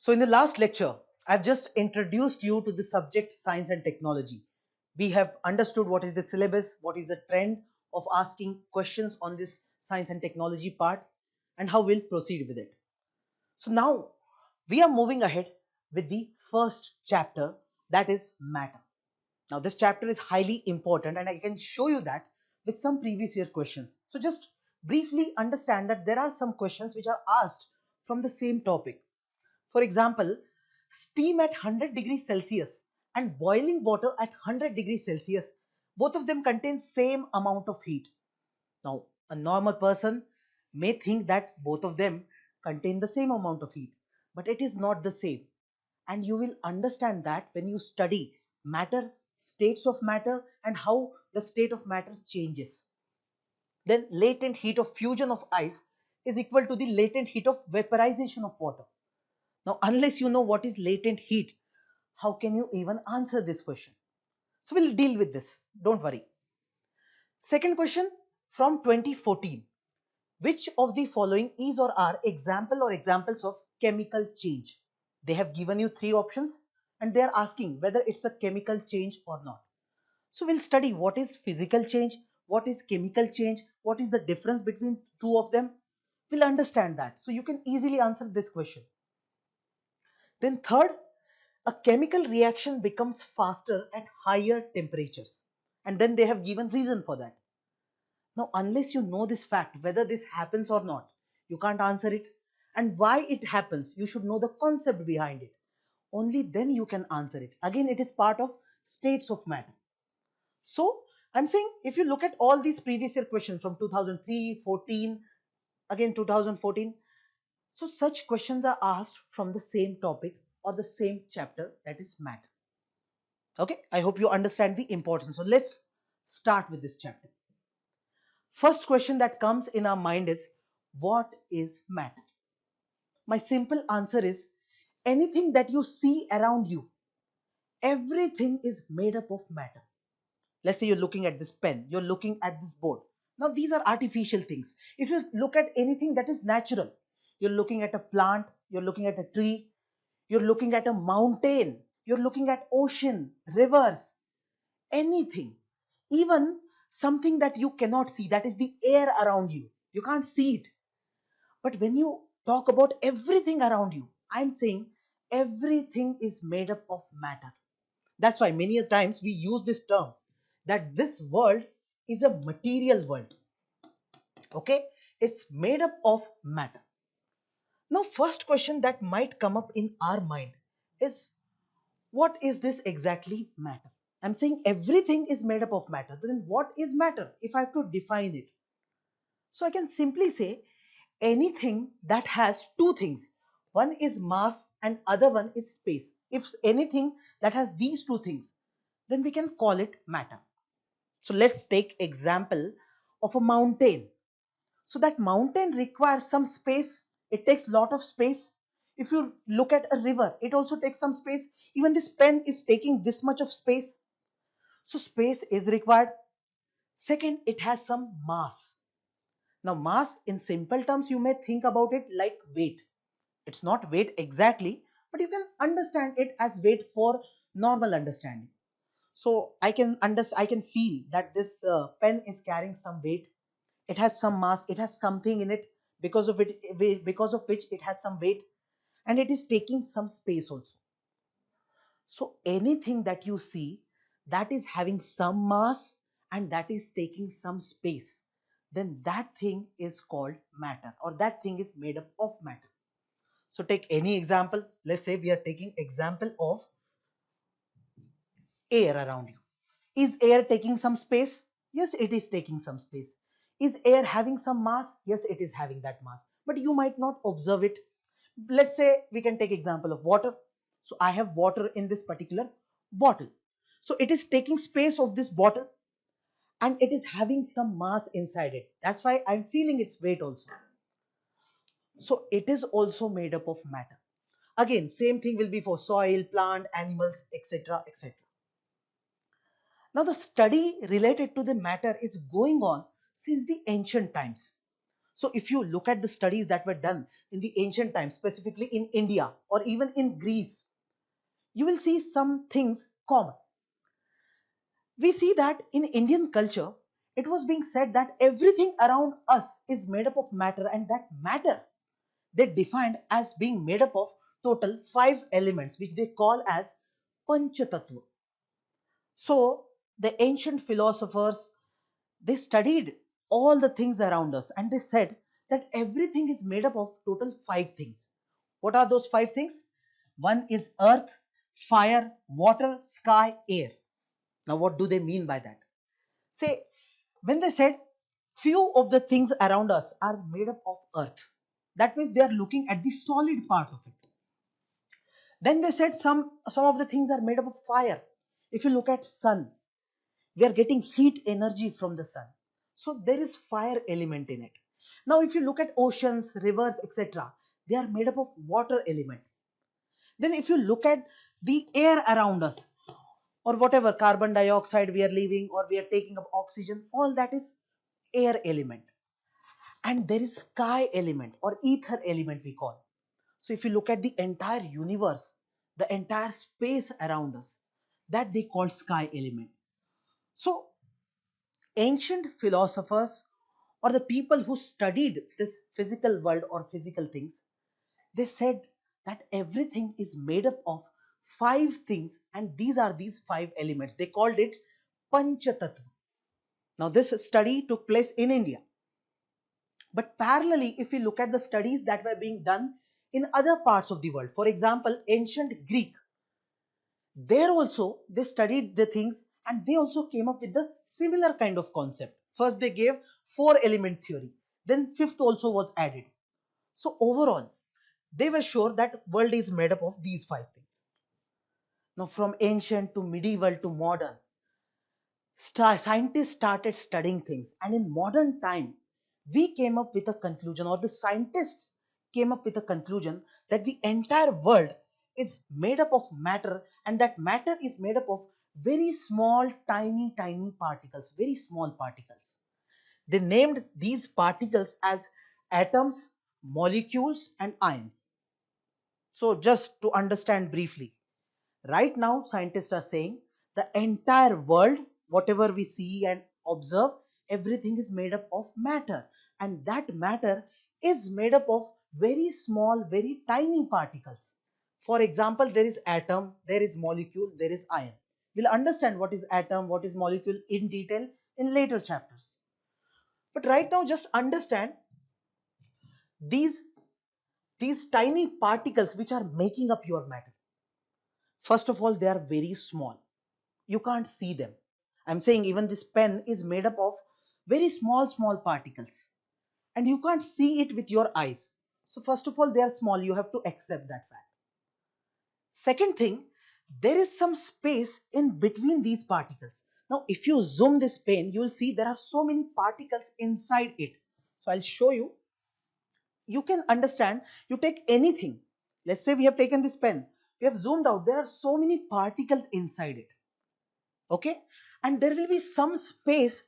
So in the last lecture, I've just introduced you to the subject science and technology. We have understood what is the syllabus, what is the trend of asking questions on this science and technology part, and how we'll proceed with it. So now we are moving ahead with the first chapter, that is matter. Now this chapter is highly important and I can show you that with some previous year questions. So just briefly understand that there are some questions which are asked from the same topic. For example, steam at 100 degrees Celsius and boiling water at 100 degrees Celsius, both of them contain same amount of heat. Now, a normal person may think that both of them contain the same amount of heat, but it is not the same. And you will understand that when you study matter, states of matter, and how the state of matter changes. Then latent heat of fusion of ice is equal to the latent heat of vaporization of water. Now, unless you know what is latent heat, how can you even answer this question? So we'll deal with this. Don't worry. Second question from 2014. Which of the following is or are example or examples of chemical change? They have given you three options and they are asking whether it's a chemical change or not. So we'll study what is physical change, what is chemical change, what is the difference between two of them. We'll understand that. So you can easily answer this question. Then third, a chemical reaction becomes faster at higher temperatures. And then they have given reason for that. Now, unless you know this fact, whether this happens or not, you can't answer it. And why it happens, you should know the concept behind it. Only then you can answer it. Again, it is part of states of matter. So, I'm saying if you look at all these previous year questions from 2003, 14, again 2014, so such questions are asked from the same topic or the same chapter, that is matter. Okay, I hope you understand the importance. So let's start with this chapter. First question that comes in our mind is, what is matter? My simple answer is, anything that you see around you, everything is made up of matter. Let's say you're looking at this pen, you're looking at this board. Now these are artificial things. If you look at anything that is natural, you're looking at a plant, you're looking at a tree, you're looking at a mountain, you're looking at ocean, rivers, anything, even something that you cannot see, that is the air around you. You can't see it. But when you talk about everything around you, I'm saying everything is made up of matter. That's why many a times we use this term that this world is a material world. Okay, it's made up of matter. Now, first question that might come up in our mind is, what is this exactly matter? I'm saying everything is made up of matter. Then what is matter if I have to define it? So I can simply say anything that has two things. One is mass and other one is space. If anything that has these two things, then we can call it matter. So let's take example of a mountain. So that mountain requires some space. It takes lot of space. If you look at a river, it also takes some space. Even this pen is taking this much of space. So space is required. Second, it has some mass. Now mass in simple terms, you may think about it like weight. It's not weight exactly, but you can understand it as weight for normal understanding. So I can understand, I can feel that this pen is carrying some weight. It has some mass, it has something in it, because of which it has some weight, and it is taking some space also. So anything that you see that is having some mass and that is taking some space, then that thing is called matter, or that thing is made up of matter. So take any example. Let's say we are taking example of air around you. Is air taking some space? Yes, it is taking some space. Is air having some mass? Yes, it is having that mass. But you might not observe it. Let's say we can take example of water. So I have water in this particular bottle. So it is taking space of this bottle and it is having some mass inside it. That's why I'm feeling its weight also. So it is also made up of matter. Again, same thing will be for soil, plant, animals, etc. etc. Now the study related to the matter is going on since the ancient times. So if you look at the studies that were done in the ancient times, specifically in India or even in Greece, you will see some things common. We see that in Indian culture, it was being said that everything around us is made up of matter, and that matter they defined as being made up of total 5 elements, which they call as Panchatattva. So the ancient philosophers, they studied all the things around us and they said that everything is made up of total 5 things. What are those 5 things? One is earth, fire, water, sky, air. Now what do they mean by that? Say, when they said few of the things around us are made up of earth, that means they are looking at the solid part of it. Then they said some of the things are made up of fire. If you look at sun, we are getting heat energy from the sun. So there is fire element in it. Now if you look at oceans, rivers, etc., they are made up of water element. Then if you look at the air around us, or whatever carbon dioxide we are leaving or we are taking up oxygen, all that is air element. And there is sky element or ether element we call. So if you look at the entire universe, the entire space around us, that they call sky element. So ancient philosophers or the people who studied this physical world or physical things, they said that everything is made up of 5 things, and these are these 5 elements. They called it Panchatattva. Now this study took place in India. But parallelly, if we look at the studies that were being done in other parts of the world, for example, ancient Greek, there also they studied the things and they also came up with the similar kind of concept. First they gave 4 element theory, then fifth also was added. So overall, they were sure that world is made up of these 5 things. Now from ancient to medieval to modern, scientists started studying things, and in modern time we came up with a conclusion, or the scientists came up with a conclusion, that the entire world is made up of matter, and that matter is made up of very small tiny particles, very small particles. They named these particles as atoms, molecules and ions. So just to understand briefly, right now, scientists are saying the entire world, whatever we see and observe, everything is made up of matter. And that matter is made up of very small, very tiny particles. For example, there is atom, there is molecule, there is ion. We'll understand what is atom, what is molecule in detail in later chapters. But right now, just understand these, these tiny particles which are making up your matter. First of all, they are very small. You can't see them. I'm saying even this pen is made up of very small particles, and you can't see it with your eyes. So first of all, they are small. You have to accept that fact. Second thing, there is some space in between these particles. Now if you zoom this pen, you will see there are so many particles inside it. So I'll show you. You can understand, you take anything. Let's say we have taken this pen, we have zoomed out, there are so many particles inside it. Okay, and there will be some space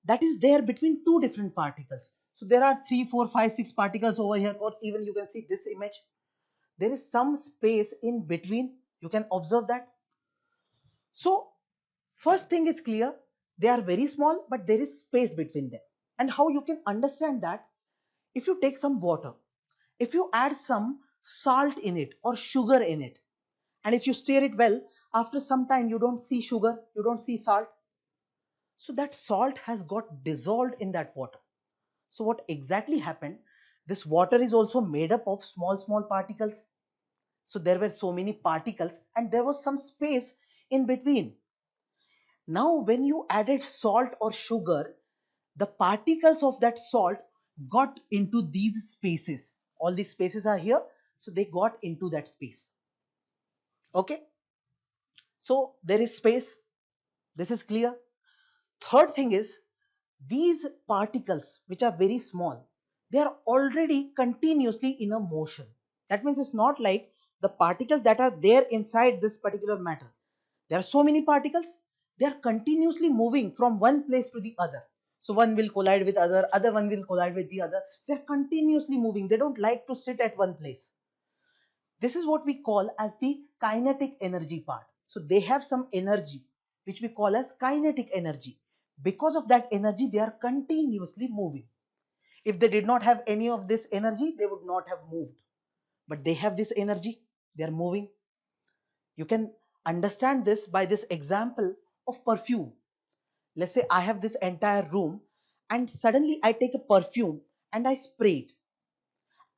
that is there between two different particles. So there are 3 4 5 6 particles over here, or even you can see this image, there is some space in between. You can observe that. So first thing is clear, they are very small but there is space between them. And how you can understand that? If you take some water, if you add some salt in it or sugar in it, and if you stir it well, after some time you don't see sugar, you don't see salt. So that salt has got dissolved in that water. So what exactly happened? This water is also made up of small particles. So there were so many particles and there was some space in between. Now when you added salt or sugar, the particles of that salt got into these spaces. All these spaces are here. So they got into that space. Okay. So there is space. This is clear. Third thing is, these particles which are very small, they are already continuously in a motion. That means it's not like the particles that are there inside this particular matter. There are so many particles, they are continuously moving from one place to the other. So one will collide with other one will collide with the other. They're continuously moving. They don't like to sit at one place. This is what we call as the kinetic energy part. So they have some energy which we call as kinetic energy. Because of that energy, they are continuously moving. If they did not have any of this energy, they would not have moved. But they have this energy, they are moving. You can understand this by this example of perfume. Let's say I have this entire room and suddenly I take a perfume and I spray it.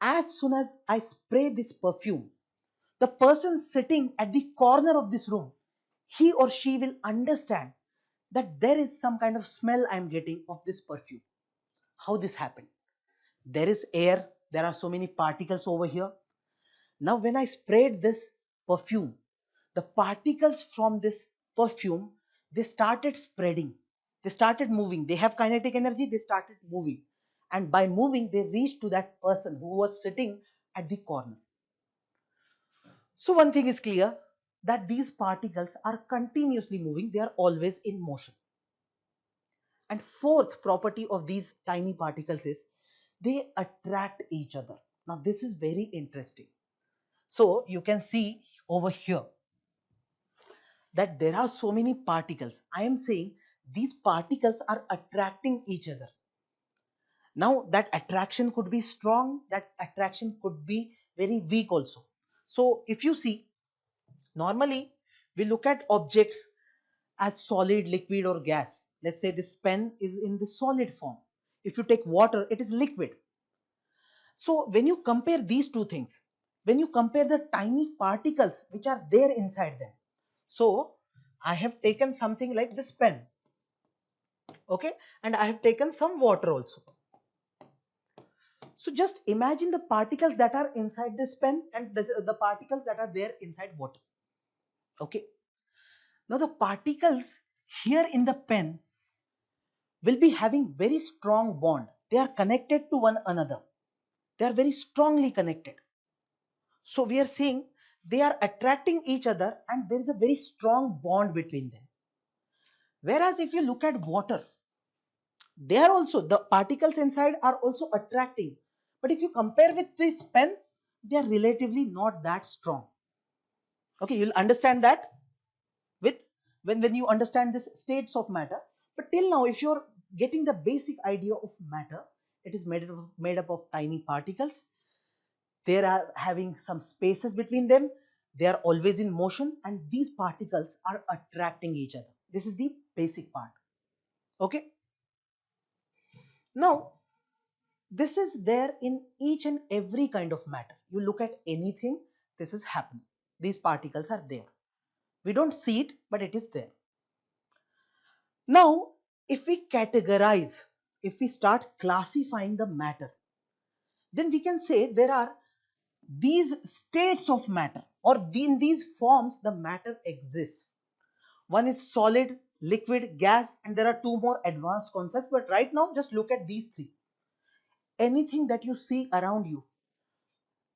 As soon as I spray this perfume, the person sitting at the corner of this room, he or she will understand that there is some kind of smell I am getting of this perfume. How this happened? There is air, there are so many particles over here. Now when I sprayed this perfume, the particles from this perfume, they started spreading. They started moving. They have kinetic energy, they started moving. And by moving, they reached to that person who was sitting at the corner. So one thing is clear, that these particles are continuously moving. They are always in motion. And fourth property of these tiny particles is they attract each other. Now this is very interesting. So you can see over here that there are so many particles. I am saying these particles are attracting each other. Now that attraction could be strong, that attraction could be very weak also. So if you see, normally we look at objects as solid, liquid or gas. Let's say this pen is in the solid form. If you take water, it is liquid. So when you compare these two things, when you compare the tiny particles which are there inside them. So I have taken something like this pen, okay, and I have taken some water also. So just imagine the particles that are inside this pen and the particles that are there inside water. Okay. Now the particles here in the pen will be having very strong bond. They are connected to one another. They are very strongly connected. So we are saying they are attracting each other and there is a very strong bond between them. Whereas if you look at water, they are also, the particles inside are also attracting. But if you compare with this pen, they are relatively not that strong. Okay, you'll understand that with when you understand this states of matter. But till now, if you're getting the basic idea of matter, it is made up of tiny particles. They are having some spaces between them. They are always in motion and these particles are attracting each other. This is the basic part. Okay. Now, this is there in each and every kind of matter. You look at anything, this is happening. These particles are there. We don't see it, but it is there. Now, if we categorize, if we start classifying the matter, then we can say there are these states of matter, or in these forms the matter exists. One is solid, liquid, gas, and there are two more advanced concepts. But right now, just look at these three. Anything that you see around you,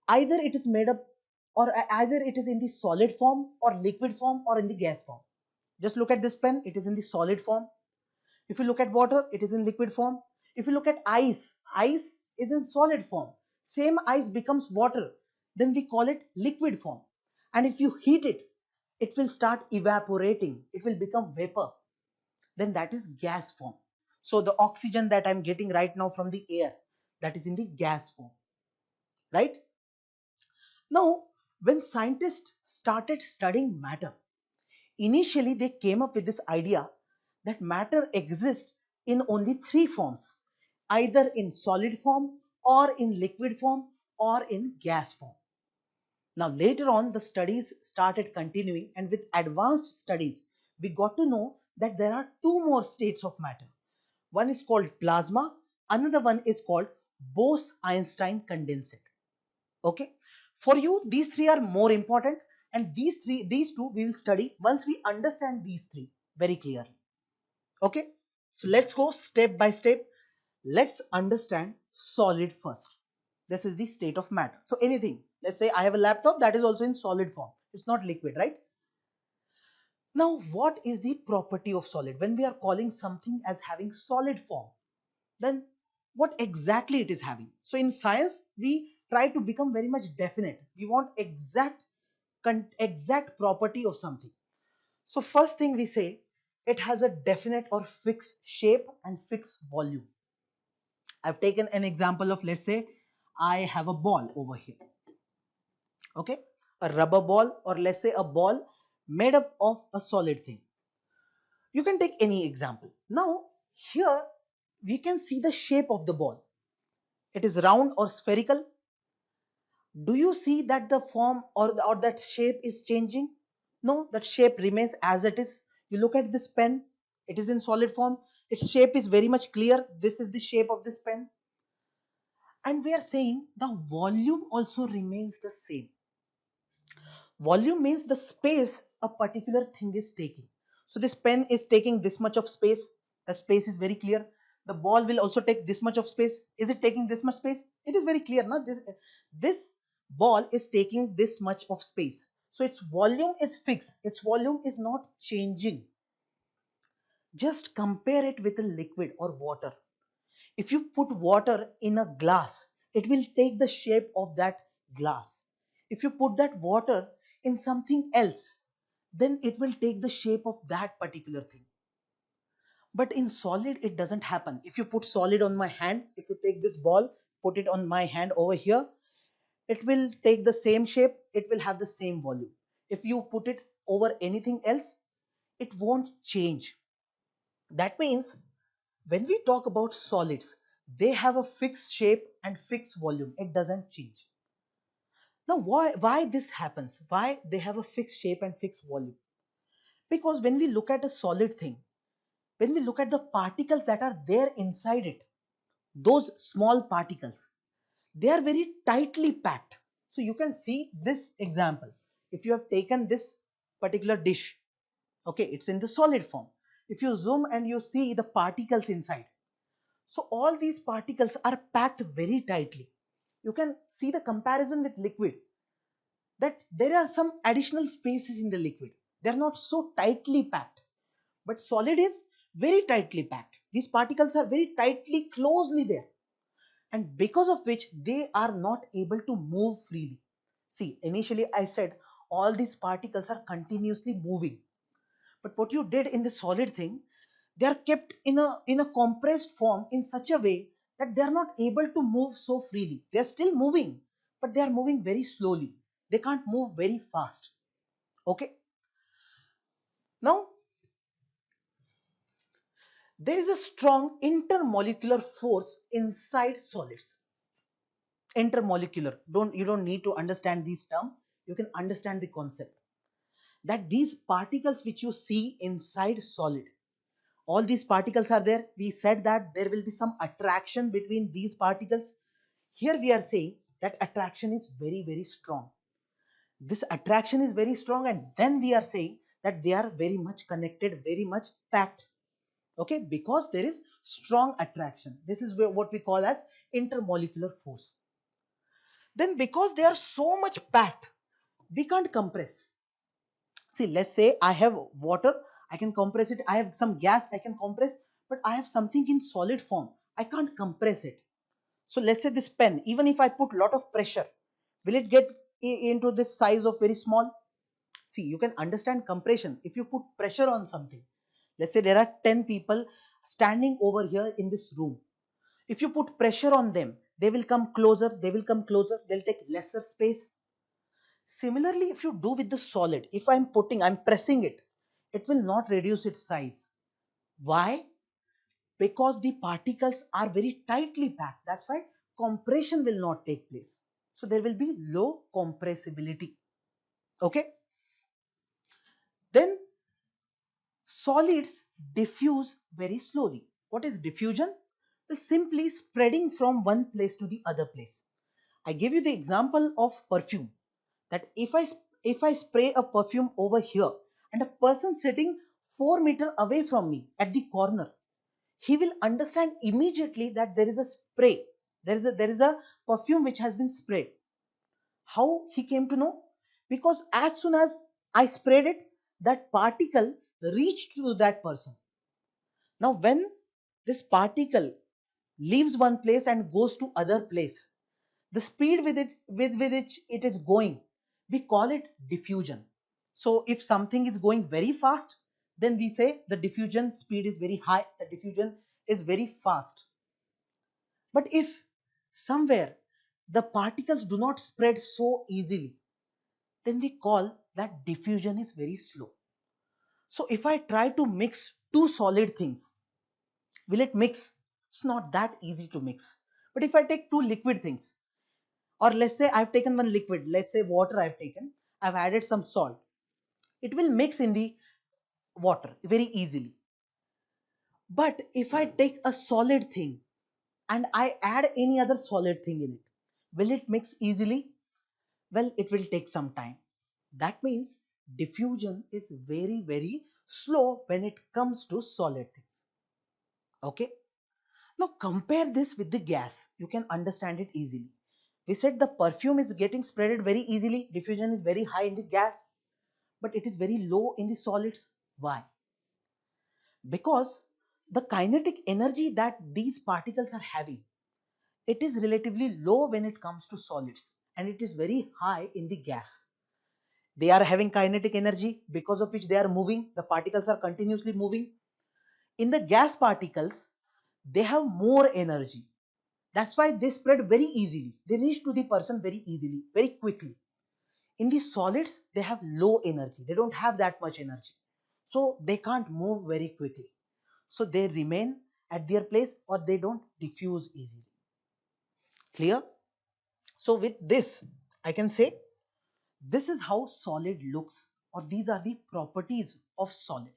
either it is made up or either it is in the solid form or liquid form or in the gas form. Just look at this pen, it is in the solid form. If you look at water, it is in liquid form. If you look at ice, ice is in solid form. Same ice becomes water, then we call it liquid form. And if you heat it, it will start evaporating, it will become vapor, then that is gas form. So the oxygen that I'm getting right now from the air, that is in the gas form, right? Now, when scientists started studying matter, initially they came up with this idea that matter exists in only three forms, either in solid form or in liquid form or in gas form. Now later on the studies started continuing, and with advanced studies we got to know that there are two more states of matter. One is called plasma, another one is called Bose-Einstein condensate. Okay, for you these three are more important, and these two we will study once we understand these three very clearly. Okay, so let's go step by step. Let's understand solid first. This is the state of matter. So anything, let's say I have a laptop that is also in solid form, it's not liquid, right? Now what is the property of solid? When we are calling something as having solid form, then what exactly it is having. So in science, we try to become very much definite. We want exact property of something. So first thing we say, it has a definite or fixed shape and fixed volume. I've taken an example of, let's say, I have a ball over here. Okay, a rubber ball, or let's say a ball made up of a solid thing. You can take any example. Now, here we can see the shape of the ball. It is round or spherical. Do you see that the form or that shape is changing? No, that shape remains as it is. You look at this pen, it is in solid form. Its shape is very much clear. This is the shape of this pen. And we are saying the volume also remains the same. Volume means the space a particular thing is taking. So this pen is taking this much of space. The space is very clear. The ball will also take this much of space. Is it taking this much space? It is very clear. No? This ball is taking this much of space. So its volume is fixed. Its volume is not changing. Just compare it with a liquid or water. If you put water in a glass, it will take the shape of that glass. If you put that water in something else, then it will take the shape of that particular thing. But in solid, it doesn't happen. If you put solid on my hand, if you take this ball, put it on my hand over here, it will take the same shape, it will have the same volume. If you put it over anything else, it won't change. That means when we talk about solids, they have a fixed shape and fixed volume. It doesn't change. Now, why this happens? Why they have a fixed shape and fixed volume? Because when we look at a solid thing, when we look at the particles that are there inside it, those small particles, they are very tightly packed. So you can see this example. If you have taken this particular dish, okay, it's in the solid form. If you zoom and you see the particles inside, so all these particles are packed very tightly. You can see the comparison with liquid, that there are some additional spaces in the liquid. They are not so tightly packed, but solid is very tightly packed. These particles are very tightly, closely there, and because of which they are not able to move freely. See, initially I said all these particles are continuously moving, but what you did in the solid thing, they are kept in a compressed form in such a way that they are not able to move so freely. They are still moving, but they are moving very slowly. They can't move very fast. Okay, now there is a strong intermolecular force inside solids. Intermolecular, you don't need to understand these terms. You can understand the concept that these particles which you see inside solid, all these particles are there. We said that there will be some attraction between these particles. Here we are saying that attraction is very, very strong. This attraction is very strong, and then we are saying that they are very much connected, very much packed. Okay, because there is strong attraction. This is what we call as intermolecular force. Then because they are so much packed, we can't compress. See, let's say I have water, I can compress it. I have some gas, I can compress, but I have something in solid form, I can't compress it. So let's say this pen, even if I put lot of pressure, will it get into this size of very small? See, you can understand compression. If you put pressure on something, let's say there are 10 people standing over here in this room. If you put pressure on them, they will come closer, they will come closer, they'll take lesser space. Similarly, if you do with the solid, if I'm pressing it, it will not reduce its size. Why? Because the particles are very tightly packed. That's why compression will not take place. So there will be low compressibility. Okay. Then solids diffuse very slowly. What is diffusion? Well, simply spreading from one place to the other place. I give you the example of perfume, that if I spray a perfume over here and a person sitting 4 meters away from me at the corner, he will understand immediately that there is a spray, there is a perfume which has been sprayed. How he came to know? Because as soon as I sprayed it, that particle reached to that person. Now when this particle leaves one place and goes to other place, the speed with which it is going, we call it diffusion. So if something is going very fast, then we say the diffusion speed is very high, the diffusion is very fast. But if somewhere the particles do not spread so easily, then we call that diffusion is very slow. So if I try to mix two solid things, will it mix? It's not that easy to mix. But if I take two liquid things, or let's say I've taken one liquid, let's say water I've taken, I've added some salt, it will mix in the water very easily. But if I take a solid thing and I add any other solid thing in it, will it mix easily? Well, it will take some time. That means diffusion is very, very slow when it comes to solid things. Okay. Now compare this with the gas. You can understand it easily. We said the perfume is getting spreaded very easily. Diffusion is very high in the gas, but it is very low in the solids. Why? Because the kinetic energy that these particles are having, it is relatively low when it comes to solids, and it is very high in the gas. They are having kinetic energy because of which they are moving. The particles are continuously moving. In the gas particles, they have more energy. That's why they spread very easily. They reach to the person very easily, very quickly. In the solids, they have low energy. They don't have that much energy. So they can't move very quickly. So they remain at their place or they don't diffuse easily. Clear? So with this, I can say this is how solid looks, or these are the properties of solid.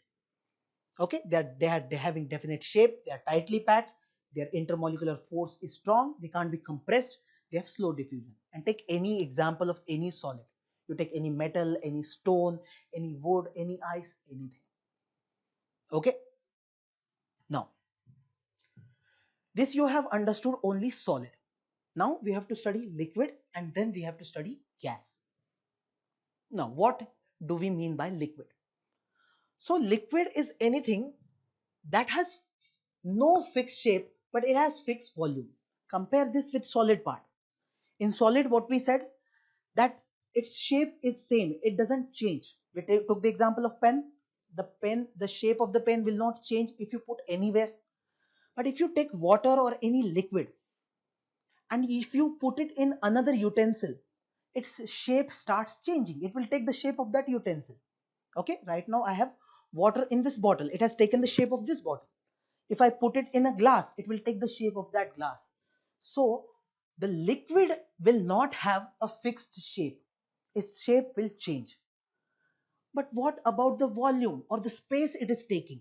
Okay, they're having definite shape, they are tightly packed, their intermolecular force is strong, they can't be compressed, they have slow diffusion. And take any example of any solid. You take any metal, any stone, any wood, any ice, anything. Okay. Now, this you have understood only solid. Now we have to study liquid and then we have to study gas. Now, what do we mean by liquid? So liquid is anything that has no fixed shape but it has fixed volume. Compare this with solid part. In solid, what we said, that its shape is same, it doesn't change. We took the example of pen. The shape of the pen will not change if you put anywhere. But if you take water or any liquid and if you put it in another utensil, its shape starts changing. It will take the shape of that utensil. Okay, right now I have water in this bottle. It has taken the shape of this bottle. If I put it in a glass, it will take the shape of that glass. So the liquid will not have a fixed shape. Its shape will change. But what about the volume or the space it is taking?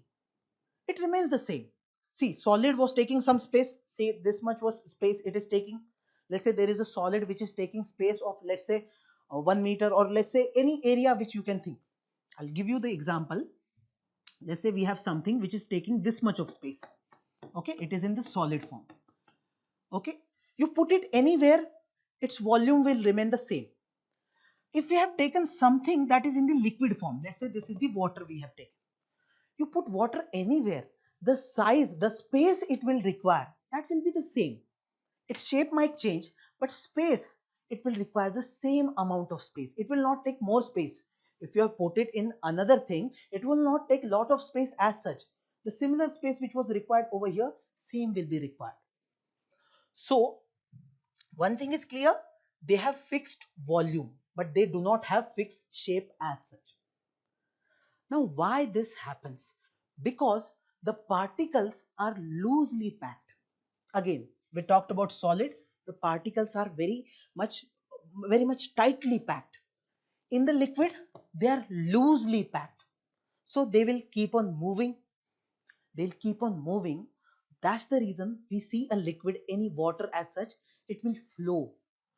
It remains the same. See, solid was taking some space. Say this much was space it is taking. Let's say there is a solid which is taking space of, let's say, 1 meter, or let's say any area which you can think. I'll give you the example. Let's say we have something which is taking this much of space. Okay, it is in the solid form. Okay, you put it anywhere, its volume will remain the same. If we have taken something that is in the liquid form, let's say this is the water we have taken, you put water anywhere, the size, the space it will require, that will be the same. Its shape might change, but space, it will require the same amount of space. It will not take more space. If you have put it in another thing, it will not take a lot of space as such. The similar space which was required over here, same will be required. So one thing is clear, they have fixed volume, but they do not have fixed shape as such. Now, why this happens? Because the particles are loosely packed. Again, we talked about solid, the particles are very much tightly packed. In the liquid, they are loosely packed. So they will keep on moving. They'll keep on moving. That's the reason we see a liquid, any water as such, it will flow.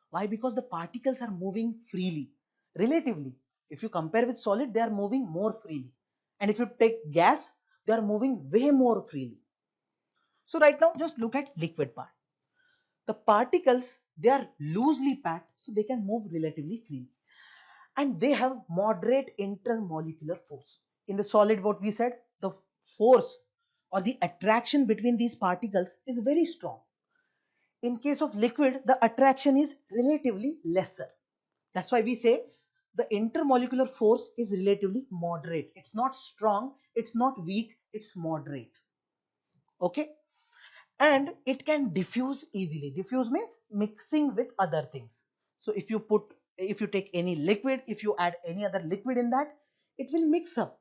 Why? Because the particles are moving freely, relatively. If you compare with solid, they are moving more freely. And if you take gas, they are moving way more freely. So right now, just look at liquid part. The particles, they are loosely packed, so they can move relatively freely. And they have moderate intermolecular force. In the solid, what we said, the force or the attraction between these particles is very strong. In case of liquid, the attraction is relatively lesser. That's why we say the intermolecular force is relatively moderate. It's not strong, it's not weak, it's moderate. Okay? And it can diffuse easily. Diffuse means mixing with other things. So if you take any liquid, if you add any other liquid in that, it will mix up.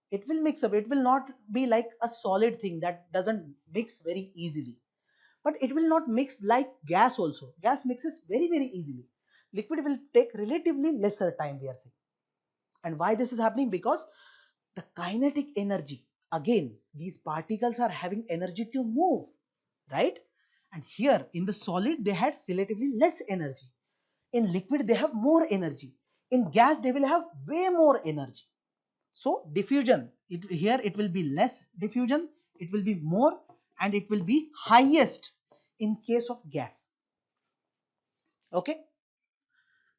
It will mix up. It will not be like a solid thing that doesn't mix very easily. But it will not mix like gas also. Gas mixes very easily. Liquid will take relatively lesser time, we are saying. And why this is happening? Because the kinetic energy, again, these particles are having energy to move, right? And here in the solid, they had relatively less energy. In liquid, they have more energy. In gas, they will have way more energy. So diffusion, here it will be less diffusion, it will be more, and it will be highest in case of gas. Okay.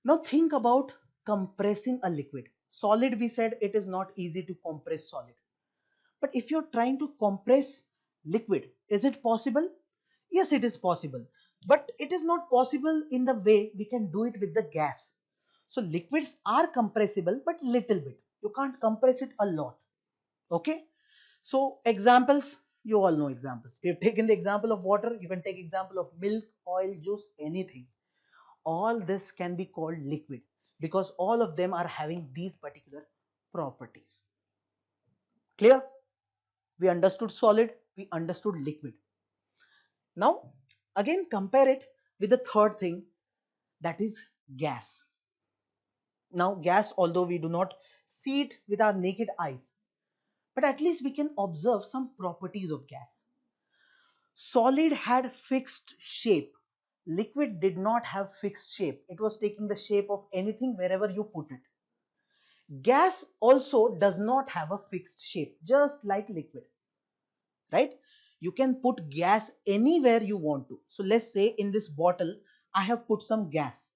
Now think about compressing a liquid. Solid, we said it is not easy to compress solid. But if you're trying to compress liquid, is it possible? Yes, it is possible. But it is not possible in the way we can do it with the gas. So liquids are compressible, but little bit. You can't compress it a lot. Okay. So examples, you all know examples. We have taken the example of water. You can take example of milk, oil, juice, anything. All this can be called liquid because all of them are having these particular properties. Clear? We understood solid, we understood liquid. Now, again compare it with the third thing, that is gas. Now, gas, although we do not see it with our naked eyes, but at least we can observe some properties of gas. Solid had fixed shape. Liquid did not have fixed shape. It was taking the shape of anything wherever you put it. Gas also does not have a fixed shape, just like liquid, right? You can put gas anywhere you want to. So let's say in this bottle, I have put some gas.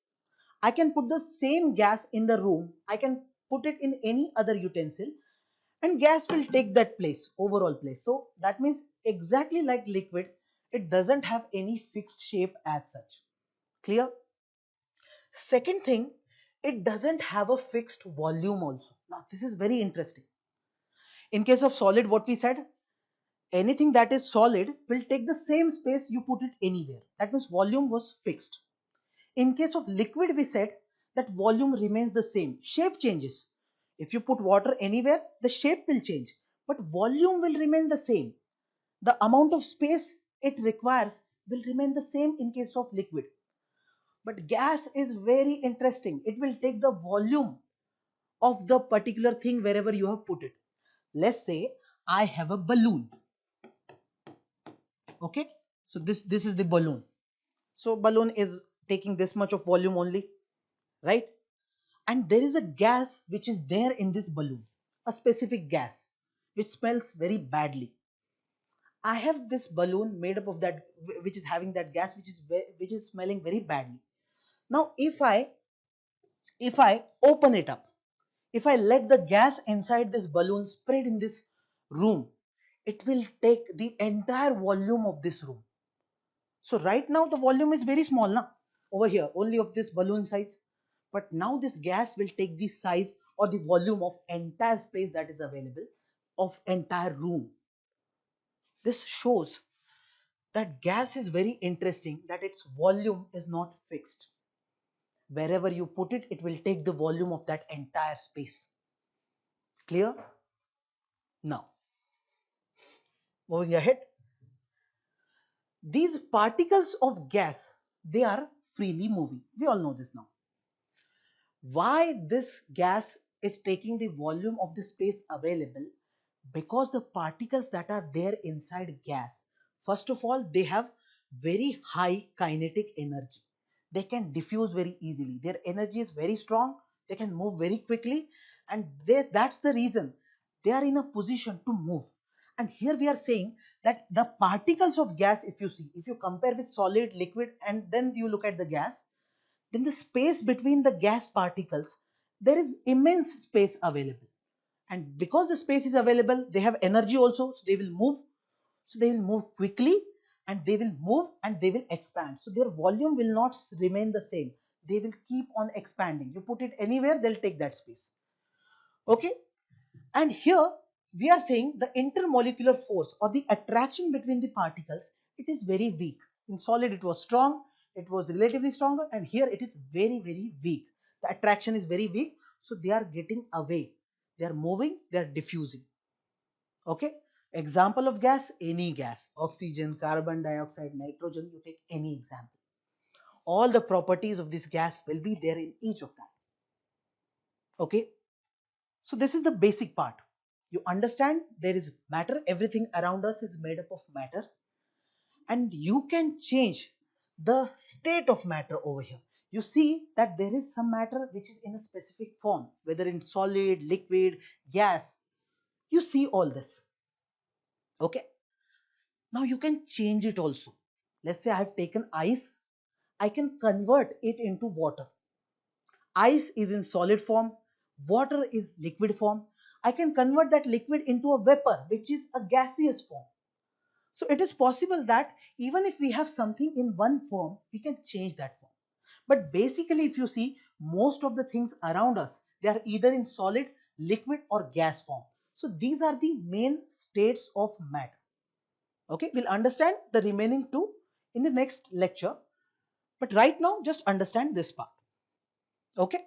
I can put the same gas in the room. I can put it in any other utensil and gas will take that place, overall place. So that means exactly like liquid, it doesn't have any fixed shape as such. Clear? Second thing, it doesn't have a fixed volume also. Now this is very interesting. In case of solid, what we said, anything that is solid will take the same space you put it anywhere. That means volume was fixed. In case of liquid, we said that volume remains the same. Shape changes. If you put water anywhere, the shape will change, but volume will remain the same. The amount of space it requires will remain the same in case of liquid. But gas is very interesting. It will take the volume of the particular thing wherever you have put it. Let's say I have a balloon. Okay, so this is the balloon. So balloon is taking this much of volume only, right? And there is a gas which is there in this balloon, a specific gas which smells very badly. I have this balloon made up of that, which is having that gas which is smelling very badly. Now if I open it up, if I let the gas inside this balloon spread in this room, it will take the entire volume of this room. So right now the volume is very small now, over here, only of this balloon size. But now this gas will take the size or the volume of entire space that is available, of entire room. This shows that gas is very interesting, that its volume is not fixed. Wherever you put it, it will take the volume of that entire space. Clear? Now, moving ahead. These particles of gas, they are freely moving. We all know this now. Why this gas is taking the volume of the space available? Because the particles that are there inside gas, first of all, they have very high kinetic energy. They can diffuse very easily. Their energy is very strong. They can move very quickly, and that's the reason they are in a position to move. And here we are saying that the particles of gas, if you see, if you compare with solid, liquid, and then you look at the gas, then the space between the gas particles, there is immense space available. And because the space is available, they have energy also, so they will move. So they will move quickly, and they will move and they will expand. So their volume will not remain the same. They will keep on expanding. You put it anywhere, they'll take that space. Okay. And here we are saying the intermolecular force or the attraction between the particles, it is very weak. In solid it was strong, it was relatively stronger, and here it is very, very weak. The attraction is very weak, so they are getting away. They are moving, they are diffusing. Okay. Example of gas, any gas, oxygen, carbon dioxide, nitrogen, you take any example. All the properties of this gas will be there in each of that. Okay. So this is the basic part. You understand there is matter, everything around us is made up of matter, and you can change the state of matter over here. You see that there is some matter which is in a specific form, whether in solid, liquid, gas. You see all this. Okay. Now you can change it also. Let's say I have taken ice, I can convert it into water. Ice is in solid form, water is liquid form. I can convert that liquid into a vapor, which is a gaseous form. So it is possible that even if we have something in one form, we can change that form. But basically, if you see, most of the things around us, they are either in solid, liquid, or gas form. So these are the main states of matter. Okay, we'll understand the remaining two in the next lecture. But right now, just understand this part. Okay.